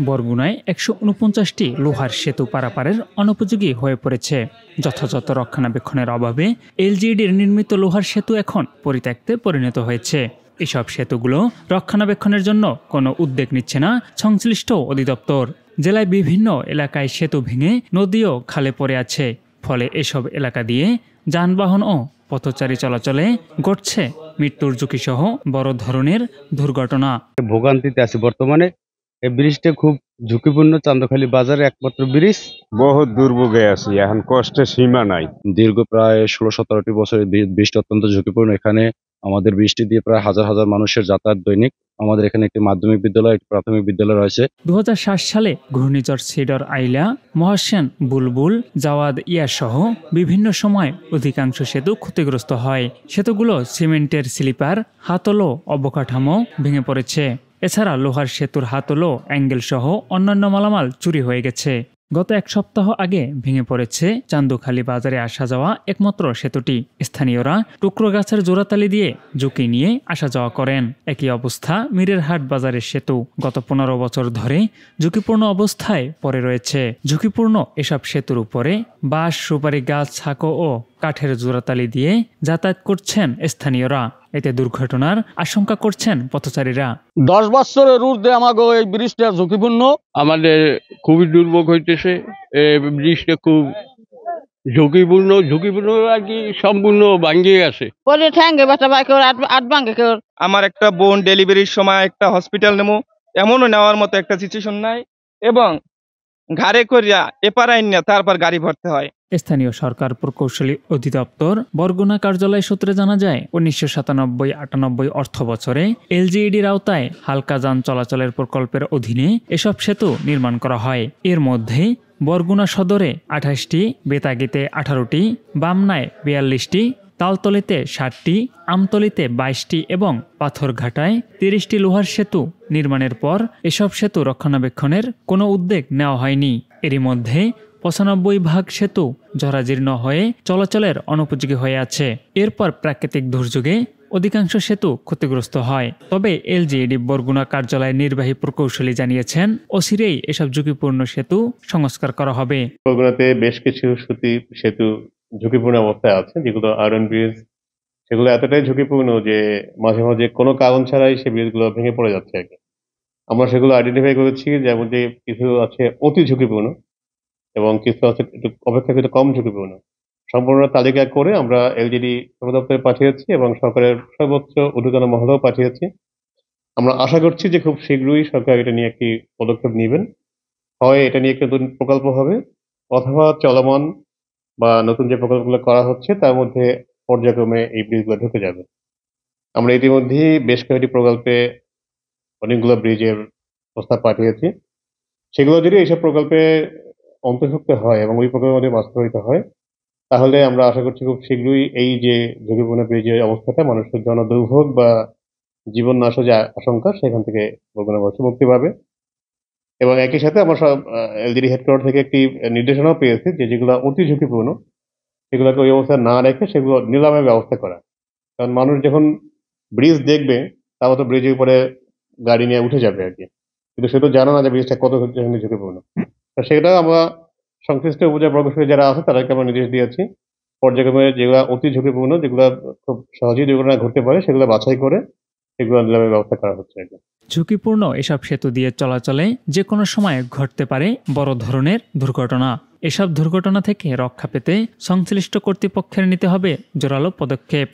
বরগুনায় ১৪৯টি লোহার সেতু পারাপারের অনুপযোগী হয়ে পড়েছে। যথাযথ রক্ষণাবেক্ষণের অভাবে এলজিইডির নির্মিত লোহার সেতু এখন পরিত্যক্তে পরিণত হয়েছে। এসব সেতুগুলো রক্ষণাবেক্ষণের জন্য কোনো উদ্যোগ নিচ্ছে না সংশ্লিষ্ট অধিদপ্তর। জেলায় বিভিন্ন এলাকায় সেতু ভেঙে নদী ও খালে পড়ে আছে। ফলে এসব এলাকা দিয়ে যানবাহন ও পথচারী চলাচলে ঘটছে মৃত্যুর ঝুঁকিসহ বড় ধরনের দুর্ঘটনা। ভোগান্তিতে আছে বর্তমানে। এই ব্রিজটা খুব ঝুঁকিপূর্ণ। চান্দখালী বাজারে একমাত্র ব্রিজ। বহুত দুর্ভোগে আছি, এখন কষ্টের সীমা নাই। দীর্ঘ প্রায় ১৬-১৭টি বছর ব্রিজটা অত্যন্ত ঝুঁকিপূর্ণ। এখানে আমাদের বৃষ্টি দিয়ে প্রায় হাজার হাজার মানুষের যাতায়াত দৈনিক। আমাদের এখানে একটি মাধ্যমিক বিদ্যালয়, একটি প্রাথমিক বিদ্যালয় রয়েছে। ২০০৭ সালে ঘূর্ণিঝড় সিডর আইলা, মহাসেন, বুলবুল, জাওয়াদ ইয়াসহ বিভিন্ন সময় অধিকাংশ সেতু ক্ষতিগ্রস্ত হয়। সেতুগুলো সিমেন্টের স্লিপার, হাতল অবকাঠামো ভেঙে পড়েছে। এছাড়া লোহার সেতুর হাতল, অ্যাঙ্গেল সহ অন্যান্য মালামাল চুরি হয়ে গেছে। গত এক সপ্তাহ আগে ভেঙে পড়েছে চান্দখালী বাজারে আসা যাওয়া একমাত্র সেতুটি। স্থানীয়রা টুকরো গাছের জোড়াতালি দিয়ে ঝুঁকি নিয়ে আসা যাওয়া করেন। একই অবস্থা মিরেরহাট বাজারের সেতু। গত ১৫ বছর ধরে ঝুঁকিপূর্ণ অবস্থায় পড়ে রয়েছে। ঝুঁকিপূর্ণ এসব সেতুর উপরে বাঁশ, সুপারি গাছ, ছাকো ও কাঠের জোড়াতালি দিয়ে যাতায়াত করছেন স্থানীয়রা। এতে দুর্ঘটনার আশঙ্কা করছেন পথচারীরা। ১০ বছরের ঊর্ধ্বে আমাকে এই ব্রিজটা ঝুঁকিপূর্ণ। আমাদের খুবই দুর্ভোগ হইতেছে। এই ব্রিজটা খুব ঝুঁকিপূর্ণ আর কি, সম্পূর্ণ ভাঙ্গিয়ে আছে। পরে ঠ্যাঙ্গে ব্যথা পায়, কেউ আট ভাঙ্গে, কেউ। আমার একটা বোন ডেলিভারির সময় একটা হসপিটাল নেবো, এমনও নেওয়ার মতো একটা সিচুয়েশন নাই, এবং ঘাড়ে করিয়া এপার আইন না তারপর গাড়ি ভরতে হয়। স্থানীয় সরকার প্রকৌশলী অধিদপ্তর বরগুনা কার্যালয় সূত্রে জানা যায়, ১৯৯৭-৯৮ অর্থ বছরে এলজিইডির আওতায় হালকা যান চলাচলের প্রকল্পের অধীনে এসব সেতু নির্মাণ করা হয়। এর মধ্যে বরগুনা সদরে ২৮টি, বেতাগীতে ১৮টি, বামনায় ৪২টি, তালতলিতে ৬০টি, আমতলিতে ২২টি এবং পাথরঘাটায় ৩০টি লোহার সেতু নির্মাণের পর এসব সেতু রক্ষণাবেক্ষণের কোনো উদ্যোগ নেওয়া হয়নি। এরই মধ্যে ৯৫ ভাগ সেতু জরাজীর্ণ হয়ে চলাচলের অনুপযোগী হয়ে আছে। এরপর প্রাকৃতিক দুর্যোগে অধিকাংশ সেতু ক্ষতিগ্রস্ত হয়। তবে এলজিইডি বরগুনা কার্যালয়ের নির্বাহী প্রকৌশলী জানিয়েছেন, অচিরেই এসব ঝুঁকিপূর্ণ সেতু সংস্কার করা হবে। বরগুনাতে বেশ কিছু সেতু ঝুঁকিপূর্ণ অবস্থায় আছে, যেগুলো আয়রন ব্রিজ। সেগুলো এতটাই ঝুঁকিপূর্ণ যে মাঝে মাঝে কোনো কারণ ছাড়াই সে ব্রিজগুলো ভেঙে পড়ে যাচ্ছে আর কি। আমরা সেগুলো আইডেন্টিফাই করেছি, যেমন যে কিছু আছে অতি ঝুঁকিপূর্ণ এবং কিছু আছে একটু অপেক্ষাকৃত কম ঝুঁকিপূর্ণ। সম্পূর্ণ তালিকা করে আমরা এলজিডি দপ্তরে পাঠিয়েছি এবং সরকারের সর্বোচ্চ ঊর্ধ্বতন মহলেও পাঠিয়েছি। আমরা আশা করছি যে খুব শীঘ্রই সরকার এটা নিয়ে একটি পদক্ষেপ নেবেন। হয় এটা নিয়ে একটি নতুন প্রকল্প হবে, অথবা চলমান বা নতুন যে প্রকল্পগুলো করা হচ্ছে তার মধ্যে পর্যায়ক্রমে এই ব্রিজগুলো ঢুকে যাবে। আমরা ইতিমধ্যেই বেশ কয়েকটি প্রকল্পে অনেকগুলো ব্রিজের প্রস্তাব পাঠিয়েছি। সেগুলো যদি এইসব প্রকল্পে অন্তর্ভুক্ত হয় এবং ওই প্রকল্পের মধ্যে বাস্তবায়িত হয়, তাহলে আমরা আশা করছি খুব শীঘ্রই এই যে ঝুঁকিপূর্ণ ব্রিজের অবস্থাটা, মানুষের জন্য দুর্ভোগ বা জীবন নাশের যে আশঙ্কা, সেখান থেকে বরগুনাবাসী মুক্তি পাবে। এবং একই সাথে আমরা সব এলজিডি হেডকোয়ার্টার থেকে একটি নির্দেশনাও পেয়েছি যে যেগুলো অতি ঝুঁকিপূর্ণ সেগুলোকে ওই অবস্থায় না রেখে সেগুলো নিলামের ব্যবস্থা করা। কারণ মানুষ যখন ব্রিজ দেখবে তারপর তো ব্রিজের উপরে গাড়ি নিয়ে উঠে যাবে আর কি, কিন্তু সে তো জানো না যে ব্রিজটা কত ঝুঁকিপূর্ণ। তো সেটা আমরা সংশ্লিষ্ট উপজেলা প্রকৌশলী যারা আছে তাদেরকে আমরা নির্দেশ দিয়েছি, পর্যায়ক্রমে যেগুলো অতি ঝুঁকিপূর্ণ, যেগুলো খুব সহজেই দুর্ঘটনা ঘটতে পারে, সেগুলো বাছাই করে সেগুলো নিলামের ব্যবস্থা করা হচ্ছে আর কি। ঝুঁকিপূর্ণ এসব সেতু দিয়ে চলাচলে যে কোনো সময় ঘটতে পারে বড় ধরনের দুর্ঘটনা। এসব দুর্ঘটনা থেকে রক্ষা পেতে সংশ্লিষ্ট কর্তৃপক্ষের নিতে হবে জোরালো পদক্ষেপ।